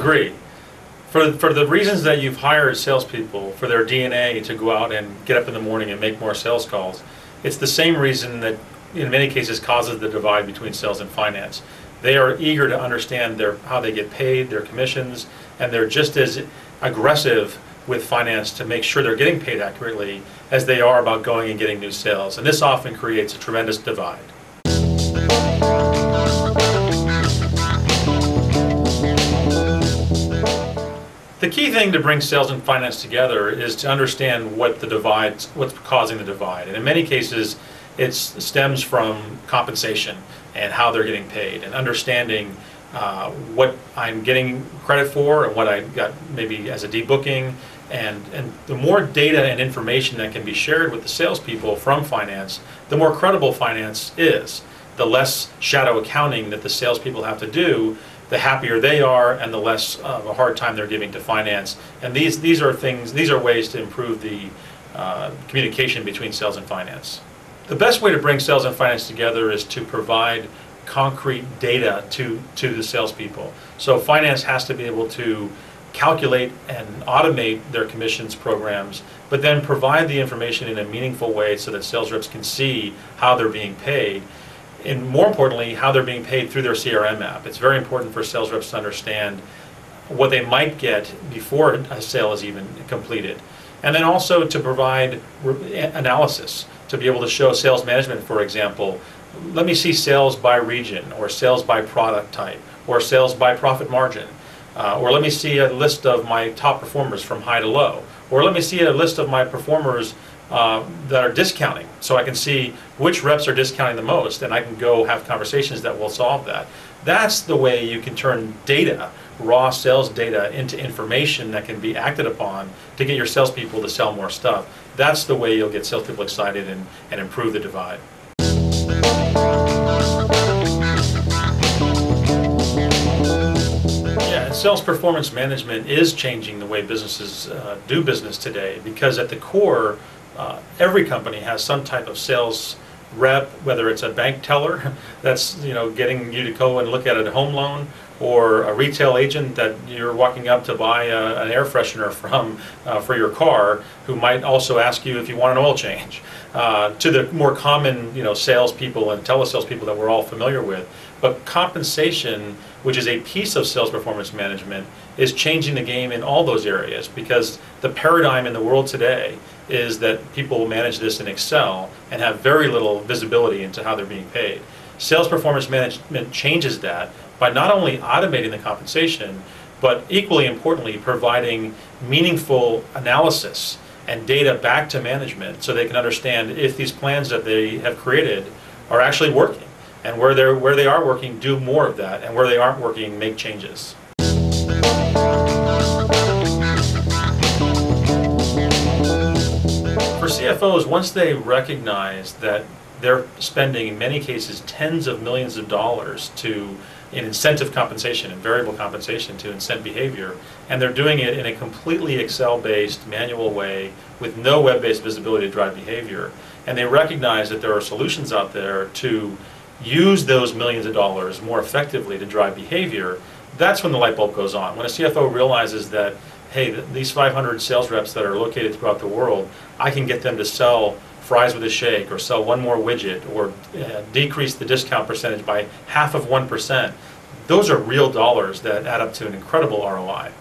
agree. For the reasons that you've hired salespeople, for their DNA to go out and get up in the morning and make more sales calls, it's the same reason that in many cases causes the divide between sales and finance. They are eager to understand how they get paid, their commissions, and they're just as aggressive with finance to make sure they're getting paid accurately as they are about going and getting new sales. And this often creates a tremendous divide. The key thing to bring sales and finance together is to understand what's causing the divide. And in many cases, it stems from compensation and how they're getting paid, and understanding what I'm getting credit for and what I got maybe as a debooking. And the more data and information that can be shared with the salespeople from finance, the more credible finance is. The less shadow accounting that the salespeople have to do, the happier they are, and the less of a hard time they're giving to finance. And these are ways to improve the communication between sales and finance. The best way to bring sales and finance together is to provide concrete data to the salespeople. So finance has to be able to calculate and automate their commissions programs, but then provide the information in a meaningful way so that sales reps can see how they're being paid, and more importantly, how they're being paid through their CRM app. It's very important for sales reps to understand what they might get before a sale is even completed. And then also to provide analysis, to be able to show sales management, for example, let me see sales by region, or sales by product type, or sales by profit margin, or let me see a list of my top performers from high to low, or let me see a list of my performers that are discounting, so I can see which reps are discounting the most, and I can go have conversations that will solve that. That's the way you can turn data, raw sales data, into information that can be acted upon to get your salespeople to sell more stuff. That's the way you'll get salespeople excited and improve the divide. Yeah, sales performance management is changing the way businesses do business today, because at the core, every company has some type of sales rep, whether it's a bank teller that's getting you to go and look at a home loan, or a retail agent that you're walking up to buy an air freshener from for your car, who might also ask you if you want an oil change, to the more common salespeople and telesalespeople that we're all familiar with. But compensation, which is a piece of sales performance management, is changing the game in all those areas, because the paradigm in the world today is that people manage this in Excel and have very little visibility into how they're being paid. Sales performance management changes that by not only automating the compensation, but equally importantly, providing meaningful analysis and data back to management so they can understand if these plans that they have created are actually working, and where they are working, do more of that, and where they aren't working, make changes. For CFOs, once they recognize that they're spending, in many cases, tens of millions of dollars in incentive compensation and variable compensation to incent behavior, and they're doing it in a completely Excel-based, manual way with no web-based visibility to drive behavior, and they recognize that there are solutions out there to use those millions of dollars more effectively to drive behavior, that's when the light bulb goes on. When a CFO realizes that, hey, these 500 sales reps that are located throughout the world, I can get them to sell fries with a shake, or sell one more widget, or decrease the discount percentage by 0.5%. Those are real dollars that add up to an incredible ROI.